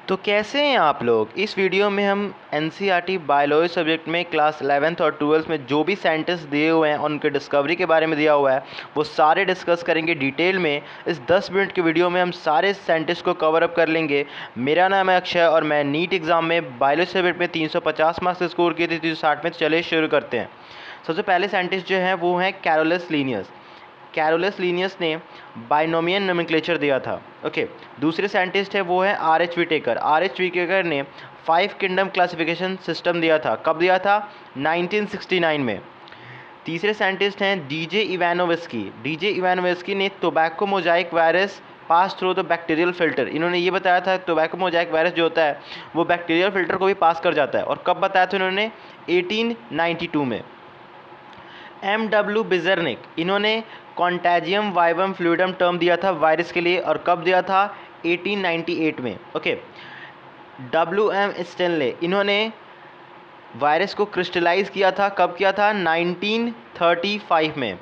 तो कैसे हैं आप लोग। इस वीडियो में हम एनसीईआरटी बायोलॉजी सब्जेक्ट में क्लास 11th और 12th में जो भी साइंटिस्ट दिए हुए हैं उनके डिस्कवरी के बारे में दिया हुआ है वो सारे डिस्कस करेंगे डिटेल में। इस 10 मिनट के वीडियो में हम सारे साइंटिस्ट को कवर अप कर लेंगे। मेरा नाम है अक्षय और मैं नीट एग्ज़ाम में बायोलॉजी सब्जेक्ट में 350 मार्क्स स्कोर किए थे 360 में। चले शुरू करते हैं। सबसे पहले साइंटिस्ट जो हैं वो हैं कैरोलस लीनियस। कैरोलस लीनियस ने बाइनोमियल नोमेनक्लेचर दिया था। ओके। दूसरे साइंटिस्ट है वो है आर.एच. व्हिटेकर। आर.एच. व्हिटेकर ने 5 किंगडम क्लासिफिकेशन सिस्टम दिया था। कब दिया था? 1969 में। तीसरे साइंटिस्ट हैं डी.जे. इवानोव्स्की। डी.जे. इवानोव्स्की ने tobacco Mosaic virus pass through the bacterial filter. इन्होंने ये बताया था टोबैको मोजाइक वायरस जो होता है वो बैक्टीरियल फिल्टर को भी पास कर जाता है। और कब बताया था इन्होंने? 1892 में। M.W. बिजर्निक, इन्होंने कॉन्टैजियम वाइवम फ्लूइडम टर्म दिया था वायरस के लिए। और कब दिया था? 1898 में। ओके। W.M. स्टेनले, इन्होंने वायरस को क्रिस्टलाइज किया था। कब किया था? 1935 में।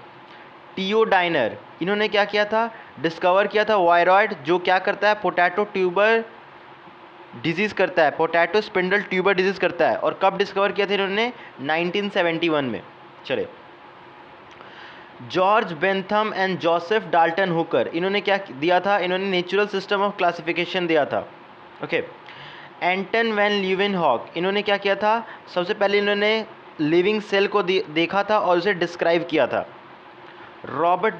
टीओ डाइनर, इन्होंने क्या किया था? डिस्कवर किया था वायरॉइड जो क्या करता है? पोटैटो ट्यूबर डिजीज़ करता है, पोटैटो स्पिंडल ट्यूबर डिजीज़ करता है। और कब डिस्कवर किया था इन्होंने? 1971 में। चले। George Bentham and Joseph Dalton Hooker, इन्होंने क्या दिया था? इन्होंने नेचुरल सिस्टम ऑफ क्लासिफिकेशन दिया था। ओके। एंटन वैन ल्यूवेनहॉक, इन्होंने क्या किया था? सबसे पहले इन्होंने लिविंग सेल को देखा था और उसे डिस्क्राइब किया था। रॉबर्ट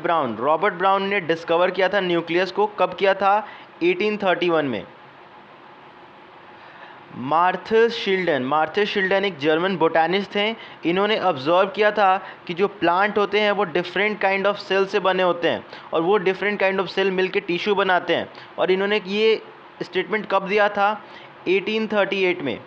ब्राउन ने डिस्कवर किया था न्यूक्लियस को। कब किया था? 1831 में। मार्थस शिल्डन एक जर्मन बोटानिस्ट थे। इन्होंने ऑब्जर्व किया था कि जो प्लांट होते हैं वो डिफरेंट काइंड ऑफ सेल से बने होते हैं और वो डिफरेंट काइंड ऑफ सेल मिलके टिश्यू बनाते हैं। और इन्होंने ये स्टेटमेंट कब दिया था? 1838 में।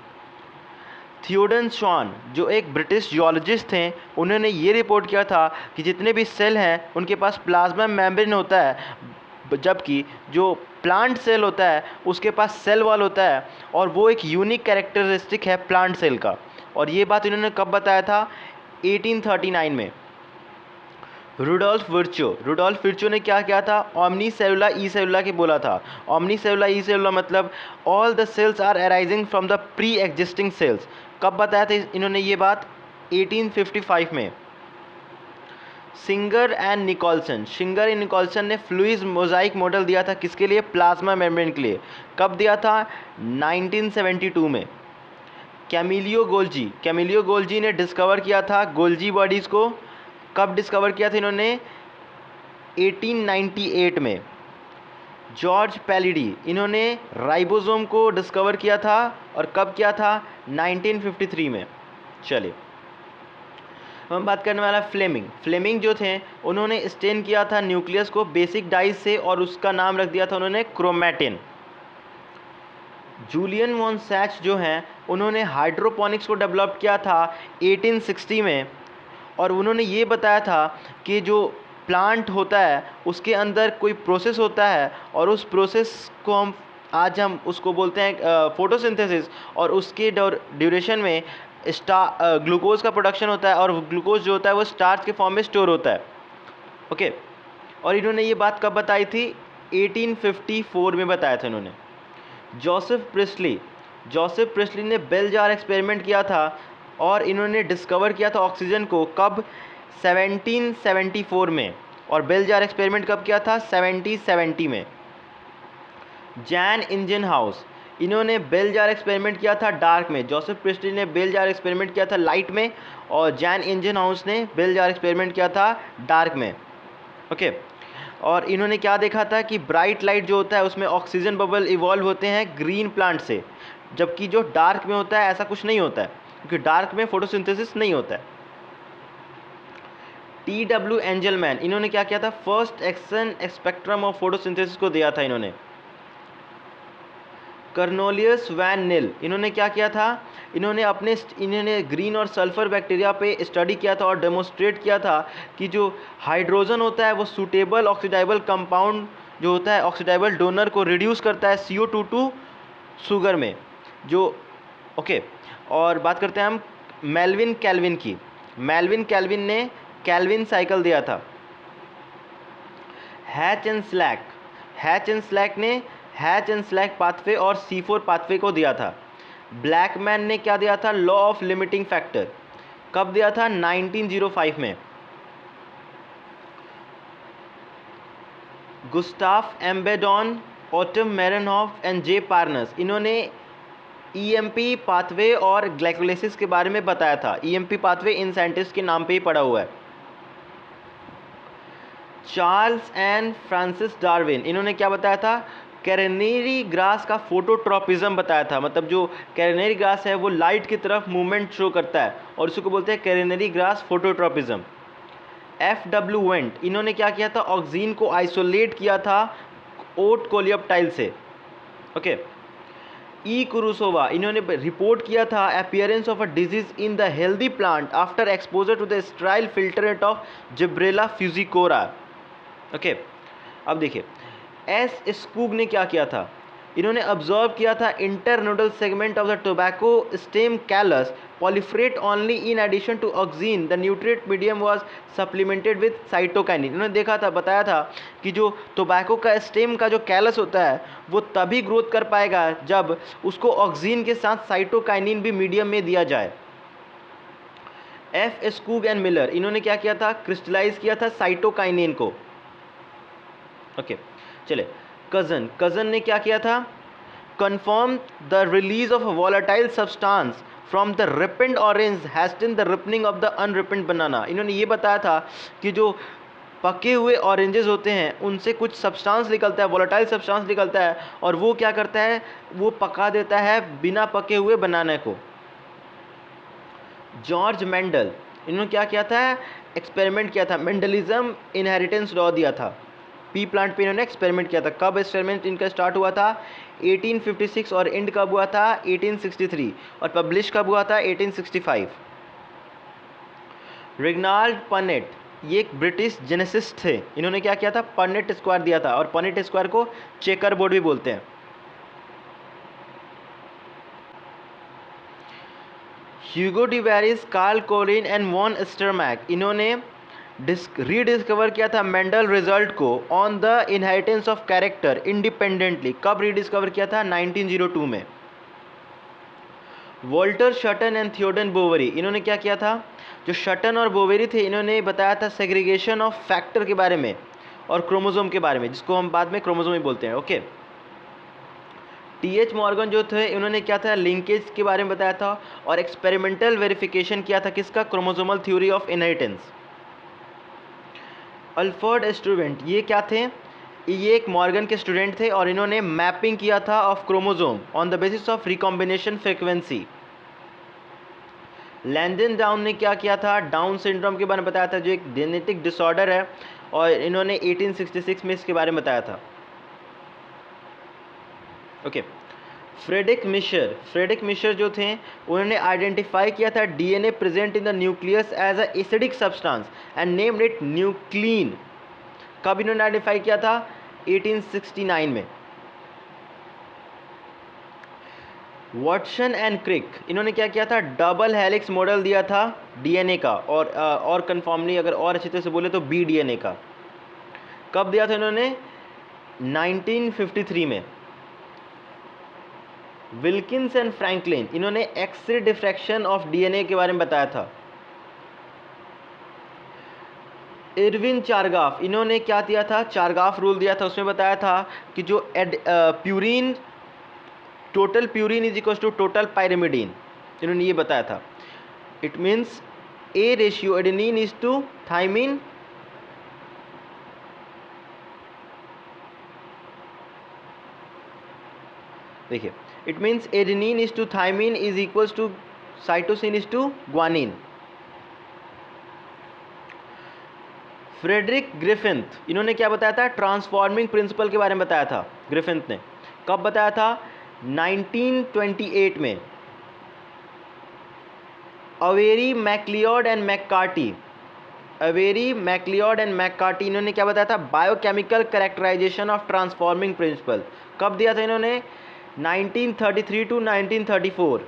थियोडन श्वान जो एक ब्रिटिश जियोलॉजिस्ट थे, उन्होंने ये रिपोर्ट किया था कि जितने भी सेल हैं उनके पास प्लाज्मा मेम्ब्रेन होता है, जबकि जो प्लांट सेल होता है उसके पास सेल वॉल होता है और वो एक यूनिक कैरेक्टरिस्टिक है प्लांट सेल का। और ये बात इन्होंने कब बताया था? 1839 में। रुडोल्फ विर्चो ने क्या किया था? ओमनी सेलुला ई सेलुला के बोला था। ओमनी सेलुला ई सेलुला मतलब all the cells are arising from the pre existing cells. कब बताया था इन्होंने ये बात? 1855 में। शिंगर एंड निकोलसन ने फ्लूइड मोजाइक मॉडल दिया था किसके लिए? प्लाज्मा मेम्ब्रेन के लिए। कब दिया था? 1972 में। कैमिलियो गोल्जी ने डिस्कवर किया था गोल्जी बॉडीज़ को। कब डिस्कवर किया था इन्होंने? 1898 में। जॉर्ज पैलिडी, इन्होंने राइबोसोम को डिस्कवर किया था और कब किया था? 1953 में। चलिए हम बात करने वाला फ्लेमिंग जो थे उन्होंने स्टेन किया था न्यूक्लियस को बेसिक डाइज से और उसका नाम रख दिया था उन्होंने क्रोमैटिन। जूलियन वॉन सैच जो हैं उन्होंने हाइड्रोपोनिक्स को डेवलप किया था 1860 में। और उन्होंने ये बताया था कि जो प्लांट होता है उसके अंदर कोई प्रोसेस होता है और उस प्रोसेस को हम उसको बोलते हैं फोटोसिंथेसिस। और उसके ड्यूरेशन में ग्लूकोज का प्रोडक्शन होता है और ग्लूकोज जो होता है वो स्टार्च के फॉर्म में स्टोर होता है। ओके। और इन्होंने ये बात कब बताई थी? 1854 में बताया था इन्होंने। जोसेफ प्रिस्टली ने बेल जार एक्सपेरिमेंट किया था और इन्होंने डिस्कवर किया था ऑक्सीजन को। कब? 1774 में। और बेल जार एक्सपेरिमेंट कब किया था? 1770 में। जैन इंजनहाउस, इन्होंने बेल जार एक्सपेरिमेंट किया था डार्क में। जोसेफ प्रिस्टली ने बेल जार एक्सपेरिमेंट किया था लाइट में और जैन इंजनहाउस ने बेल जार एक्सपेरिमेंट किया था डार्क में। ओके। और इन्होंने क्या देखा था कि ब्राइट लाइट जो होता है उसमें ऑक्सीजन बबल इवॉल्व होते हैं ग्रीन प्लांट से, जबकि जो डार्क में होता है ऐसा कुछ नहीं होता है क्योंकि डार्क में फोटोसिंथेसिस नहीं होता है। T.W. एंजलमैन, इन्होंने क्या किया था? First action spectrum of photosynthesis को दिया था इन्होंने। कर्नोलियस वैन निल, इन्होंने क्या किया था? इन्होंने ग्रीन और सल्फर बैक्टीरिया पे स्टडी किया था और डेमोस्ट्रेट किया था कि जो हाइड्रोजन होता है वो सूटेबल ऑक्सीडाइबल कंपाउंड जो होता है ऑक्सीडाइबल डोनर को रिड्यूस करता है CO2 शुगर में जो। ओके। और बात करते हैं हम मेल्विन कैल्विन ने कैल्विन साइकिल दिया था। हैच एंड स्लैक ने हैच एंड स्लैग पाथवे और C4 पाथवे को दिया था। ब्लैकमैन ने क्या दिया था? Law of limiting factor. कब दिया था? 1905 में। Gustave एम्बेडॉन, autumn मेरनहॉफ and J Parnas, इन्होंने EMP पाथवे और ग्लाइकोलाइसिस के बारे में बताया था। EMP पाथवे इन साइंटिस्ट के नाम पे ही पड़ा हुआ है। चार्ल्स एंड फ्रांसिस डार्विन, इन्होंने क्या बताया था? कैरेनरी ग्रास का फोटोट्रॉपिज्म बताया था। मतलब जो कैरेनरी ग्रास है वो लाइट की तरफ मूवमेंट शो करता है और उसको बोलते हैं कैरेनरी ग्रास फोटोट्रॉपिज्म। FW वेंट, इन्होंने क्या किया था? ऑक्सीन को आइसोलेट किया था ओट कोलियोप्टाइल से। ओके। ई कुरुसोवा, इन्होंने रिपोर्ट किया था appearance of a disease in the healthy plant after exposure to the sterile filtrate of Gibberella fujikuroi. Okay. अब देखिए एस स्कूग ने क्या किया था? इन्होंने ऑब्जर्व किया था internodal segment of the tobacco stem callus proliferated only in addition to auxin the nutrient medium was supplemented with cytokinin. इन्होंने देखा था, बताया था कि जो टोबैको का स्टेम का जो कैलस होता है वो तभी ग्रोथ कर पाएगा जब उसको ऑक्सीन के साथ साइटोकाइनिन भी मीडियम में दिया जाए। F स्कूग एंड मिलर, इन्होंने क्या किया था? क्रिस्टलाइज किया था साइटोकाइनिन को। ओके चले। कजन ने क्या किया था? Confirm the release of volatile substance from the ripened orange hastened the ripening of the unripened banana. इन्होंने ये बताया था कि जो पके हुए ऑरेंजेस होते हैं उनसे कुछ सब्सटेंस निकलता है, वॉलेटाइल सब्सटेंस निकलता है और वो क्या करता है? वो पका देता है बिना पके हुए बनाने को। जॉर्ज मेंडल, इन्होंने क्या किया था? एक्सपेरिमेंट किया था, मेंडलिज्म इनहेरिटेंस लॉ दिया था। पी प्लांट पे इन्होंने एक्सपेरिमेंट किया था। कब एक्सपेरिमेंट इनका स्टार्ट हुआ था? 1856 और एंड कब हुआ था? 1863 और पब्लिश कब हुआ था? 1865। रिग्नाल्ड पनेट, ये एक ब्रिटिश जेनेसिस्ट थे। इन्होंने क्या किया था? पनेट स्क्वायर दिया था और पनेट स्क्वायर को चेकर बोर्ड भी बोलते हैं। ह्यूगो डिवेरिस, कार्ल कोलिन एंड वॉन स्टरमैक, इन्होंने रीडिस्कवर किया था मेंडल रिजल्ट को on the inheritance of character independently. कब रीडिस्कवर किया था? 1902 में। वॉल्टर शटन एंड थियोडन बोवेरी, इन्होंने क्या किया था? जो शटन और बोवेरी थे इन्होंने बताया था सेग्रीगेशन ऑफ फैक्टर के बारे में और क्रोमोसोम के बारे में, जिसको हम बाद में क्रोमोसोम ही बोलते हैं। ओके। TH मॉर्गन जो थे इन्होंने क्या था? लिंकेज के बारे में बताया था और एक्सपेरिमेंटल वेरिफिकेशन किया था किसका? Chromosomal theory of inheritance. Alfred student, ये क्या थे? ये एक मॉर्गन के स्टूडेंट थे और इन्होंने मैपिंग किया था of chromosome on the basis of recombination frequency. Langdon Down ने क्या किया था? डाउन सिंड्रोम के बारे में बताया था, जो एक जेनेटिक डिसऑर्डर है और इन्होंने 1866 में इसके बारे में बताया था। ओके। फ्रेडरिक मिशर जो थे उन्होंने आइडेंटिफाई किया था DNA present in the nucleus as a acidic substance and named it nuclein. कब इन्होंने आइडेंटिफाई किया था? 1869 में। वॉटसन एंड क्रिक, इन्होंने क्या किया था? डबल हेलिक्स मॉडल दिया था DNA का और कन्फॉर्मली अगर और अच्छी तरह से बोले तो BDNA का। कब दिया था इन्होंने? 1953 में। विल्किंस एंड फ्रैंकलिन, इन्होंने एक्स-रे डिफ्रैक्शन ऑफ DNA के बारे में बताया था। इरविन चारगाफ, इन्होंने क्या दिया था? चारगाफ रूल दिया था, उसमें बताया था कि जो purine, total purine is equal to total pyrimidine, इन्होंने ये बताया था। It means A ratio adenine is to thymine देखिए, it means adenine is to thymine is equals to cytosine is to guanine. Frederick Griffith, इन्होंने क्या बताया था? Transforming principle के बारे में बताया था ग्रिफिथ ने। कब बताया था? 1928 में। अवेरी, मैक्लियोड एंड मैककार्टी, इन्होंने क्या बताया था? Biochemical characterization of transforming principle. कब दिया था इन्होंने? 1933 टू 1934।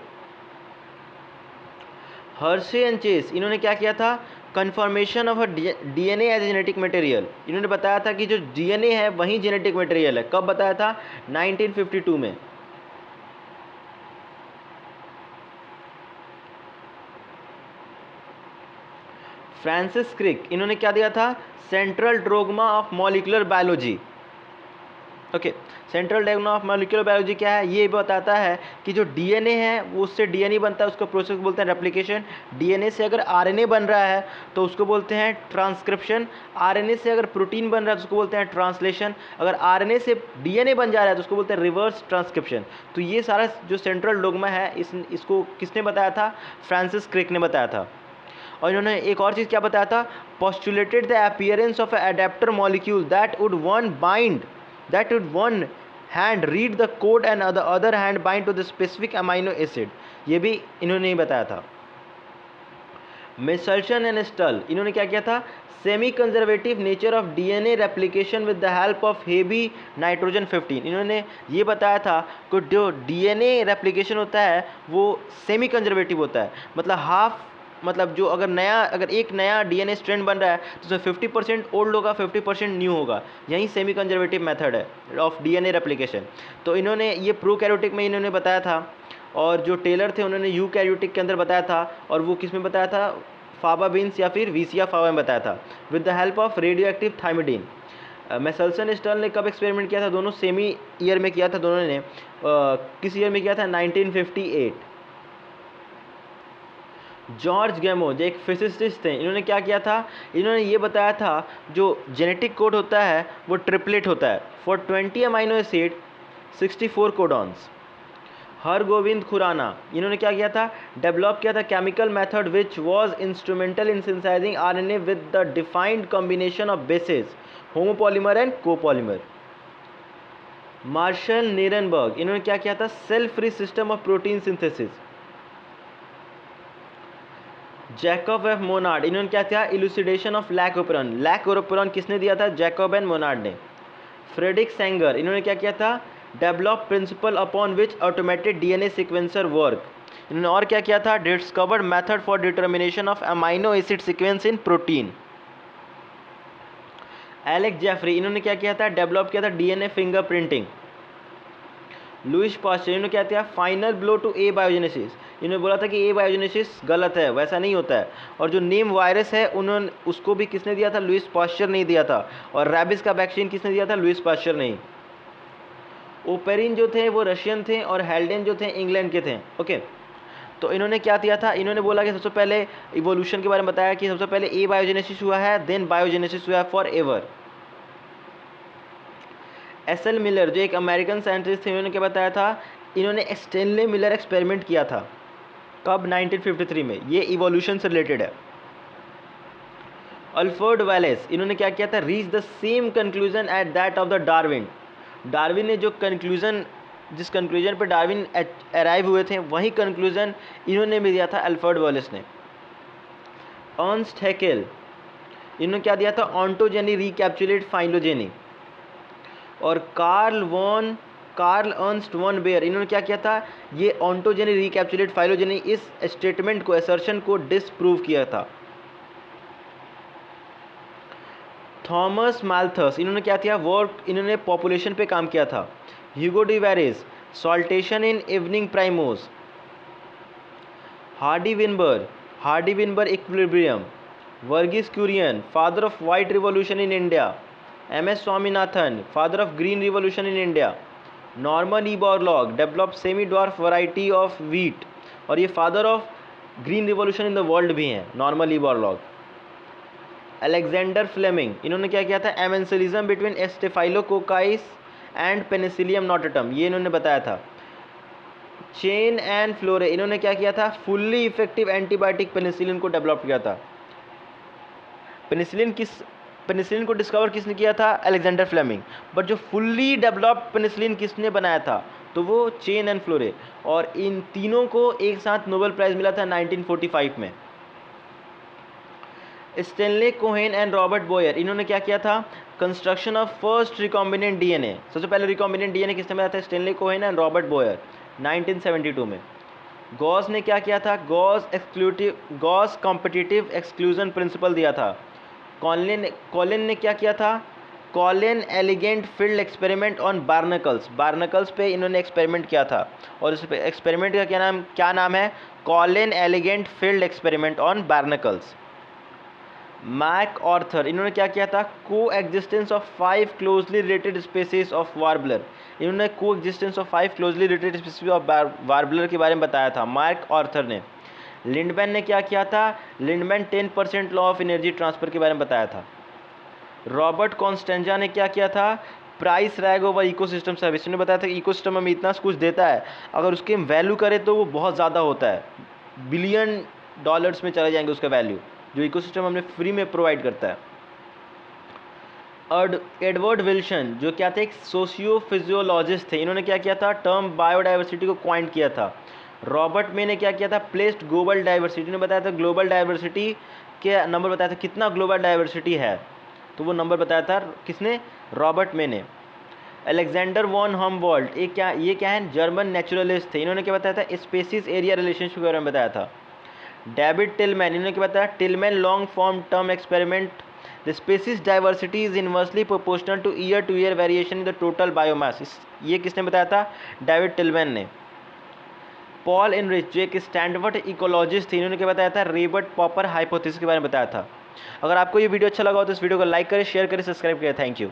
हर्शे एंड चेस, इन्होंने क्या किया था? Confirmation of a DNA as genetic material, इन्होंने बताया था कि जो डीएनए है वही जेनेटिक मटेरियल है। कब बताया था? 1952 में। फ्रांसिस क्रिक, इन्होंने क्या दिया था? Central dogma of molecular biology. Okay, central dogma of molecular biology क्या है? ये बताता है कि जो डीएनए है वो उससे डीएनए बनता है, उसका प्रोसेस बोलते हैं रेप्लिकेशन। डीएनए से अगर आरएनए बन रहा है तो उसको बोलते हैं ट्रांसक्रिप्शन। आरएनए से अगर प्रोटीन बन रहा है तो उसको बोलते हैं ट्रांसलेशन। अगर आरएनए से डीएनए बन जा रहा है तो उसको बोलते हैं रिवर्स ट्रांसक्रिप्शन। तो ये सारा जो सेंट्रल डोग्मा है इसको किसने बताया था? फ्रांसिस क्रिक ने बताया था। और इन्होंने एक और चीज़ क्या बताया था? Postulated the appearance of adapter molecule that would one hand read the code and the other hand bind to the specific amino acid। ये भी इन्होंने ही बताया था। मिशेल्सन एंड स्टल, इन्होंने क्या किया था? Semi conservative nature of DNA replication with the help of heavy nitrogen 15। इन्होंने ये बताया था कि जो डीएनए रेप्लिकेशन होता है वो सेमी कंजर्वेटिव होता है, मतलब जो अगर एक नया डीएनए स्ट्रैंड बन रहा है तो उसमें 50% ओल्ड होगा, 50% न्यू होगा। यही सेमी कंजर्वेटिव मेथड है ऑफ डीएनए रेप्लिकेशन। तो इन्होंने ये प्रोकैरियोटिक में इन्होंने बताया था, और जो टेलर थे उन्होंने यूकैरियोटिक के अंदर बताया था, और वो किस में बताया था? फाबा बीन्स या फिर वीसिया फावा में बताया था, with the help of radio active thymidine. Meselson stall ने कब एक्सपेरिमेंट किया था? दोनों सेमी ईयर में किया था दोनों ने। किस ईयर में किया था? 1958। जॉर्ज गैमो जो एक फिजिसिस्ट थे, इन्होंने क्या किया था? इन्होंने ये बताया था जो जेनेटिक कोड होता है वो ट्रिपलेट होता है। For 20 amino acid 64 codons. Hargobind Khorana, इन्होंने क्या किया था? डेवलप किया था chemical method which was instrumental in synthesizing RNA with the defined combination of bases, homopolymer and copolymer. Marshall Nirenberg, इन्होंने क्या किया था? Cell free system of protein synthesis. Jacob F Monod, इन्होंने क्या किया? इलुसिडेशन ऑफ लैक-ओपेरॉन किसने दिया था? जैकब एंड मोनार्ड ने। फ्रेडरिक सेंगर, इन्होंने क्या किया था? Develop principle upon which automated DNA sequencer work. इन्होंने और क्या किया था? Discovered method for determination of amino acid sequence in protein. Alec Jeffreys, इन्होंने क्या किया था? डेवलप किया था डीएनए फिंगरप्रिंटिंग। लुइस पास्चर, इन्होंने क्या किया? Final blow to abiogenesis. इन्होंने बोला था कि ए बायोजेनेसिस गलत है, वैसा नहीं होता है। और जो नीम वायरस है उन्होंने उसको भी किसने दिया था? लुइस पास्चर ने दिया था। और रैबिस का वैक्सीन किसने दिया था? लुइस पास्चर ने। ओपेरिन जो थे वो रशियन थे, और हेल्डेन जो थे इंग्लैंड के थे। ओके, तो इन्होंने क्या दिया था? इन्होंने बोला कि सबसे पहले इवोल्यूशन के बारे में बताया कि सबसे पहले ए बायोजेनेसिस हुआ है, देन बायोजेनेसिस हुआ है फॉर एवर। एस.एल. मिलर जो एक अमेरिकन साइंटिस्ट थे, इन्होंने क्या बताया था? इन्होंने स्टेनले मिलर एक्सपेरिमेंट किया था। कब? 1953 में। ये इवोल्यूशन से रिलेटेड है। अल्फ्रेड वेलेस, इन्होंने क्या किया था? Reach the same conclusion at that of the Darwin. Darwin ने जिस कंक्लूजन पर डार्विन अराइव हुए थे वही कंक्लूजन इन्होंने भी दिया था, अल्फ्रेड वेलेस ने। अर्नस्ट हैकेल, इन्होंने क्या दिया था? Ontogeny recapitulate phylogeny. और कार्ल अर्नस्ट वन बेयर, इन्होंने क्या किया था? ये ऑन्टोजेनी रिकैप्चुलेट फाइलोजेनी इस स्टेटमेंट को, असर्शन को डिसप्रूव किया था। थॉमस माल्थस, इन्होंने क्या किया? इन्होंने पॉपुलेशन पे काम किया था। Hugo de Vries, saltation in evening primrose. Hardy Weinberg equilibrium. Verghese Kurien, father of white revolution in India. M S. Swaminathan, father of green revolution in India. Norman E Borlaug, develop semi dwarf variety of wheat. और ये father of green revolution in the world भी हैं, Norman E Borlaug. Alexander Fleming, इन्होंने क्या किया था? Amensalism between staphylococcus and penicillium notatum, ये इन्होंने बताया था। चेन एंड फ्लोरे, इन्होंने क्या किया था? फुल्ली इफेक्टिव एंटीबायोटिक पेनिसिलिन को डेवलप किया था। पेनिसिलिन को डिस्कवर किसने किया था? Alexander Fleming. बट जो फुल्ली डेवलप्ड पेनिसिलिन किसने बनाया था? तो वो चेन एंड फ्लोरे। और इन तीनों को एक साथ नोबेल प्राइज़ मिला था 1945 में। Stanley Cohen and Robert Boyer, इन्होंने क्या किया था? Construction of first recombinant DNA. सबसे पहले रिकॉम्बिनेंट डीएनए किसने बनाया था? Stanley Cohen and Robert Boyer, 1972 में। गॉस ने क्या किया था? गॉस कॉम्पिटिटिव एक्सक्लूजन प्रिंसिपल दिया था। कॉलिन ने क्या किया था? Colin elegant field experiment on barnacles पे इन्होंने एक्सपेरिमेंट किया था, और इस एक्सपेरिमेंट का क्या नाम है? Colin elegant field experiment on barnacles. MacArthur, इन्होंने क्या किया था? Co existence of 5 closely related species of warbler. इन्होंने co existence of 5 closely related species of warbler के बारे में बताया था मैक ऑर्थर ने। लिंडमैन ने क्या किया था? Lindeman 10% law of energy transfer के बारे में बताया था। रॉबर्ट कॉन्स्टेंजा ने क्या किया था? Price rag over ecosystem service. उन्होंने बताया था कि इकोसिस्टम हमें इतना कुछ देता है, अगर उसके वैल्यू करें तो वो बहुत ज़्यादा होता है, बिलियन डॉलर्स में चले जाएंगे उसका वैल्यू, जो इकोसिस्टम हमें फ्री में प्रोवाइड करता है। एडवर्ड विल्सन जो क्या थे? एक सोशियो फिजियोलॉजिस्ट थे। इन्होंने क्या किया था? टर्म बायोडाइवर्सिटी को क्वाइंट किया था। रॉबर्ट मे ने क्या किया था? प्लेस्ड ग्लोबल डाइवर्सिटी ने बताया था, ग्लोबल डाइवर्सिटी के नंबर बताया था, कितना ग्लोबल डाइवर्सिटी है, तो वो नंबर बताया था किसने? रॉबर्ट मे ने। अलेक्जेंडर वॉन हम्बोल्ट ये क्या है? जर्मन नेचुरलिस्ट थे। इन्होंने क्या बताया था? स्पेसीज एरिया रिलेशनशिप के बारे में बताया था। डेविड टिलमैन, इन्होंने क्या बताया? Tilman long form term experiment, the species diversity is inversely proportional to year variation in the total biomass. ये किसने बताया था? डेविड टिलमैन ने। पॉल इनरिच जो एक स्टैंडफोर्ड इकोलॉजिस्ट थे, इन्होंने क्या बताया था? रेबर्ट पॉपर हाइपोथेसिस के बारे में बताया था। अगर आपको ये वीडियो अच्छा लगा हो तो इस वीडियो को लाइक करें, शेयर करें, सब्सक्राइब करें। Thank you.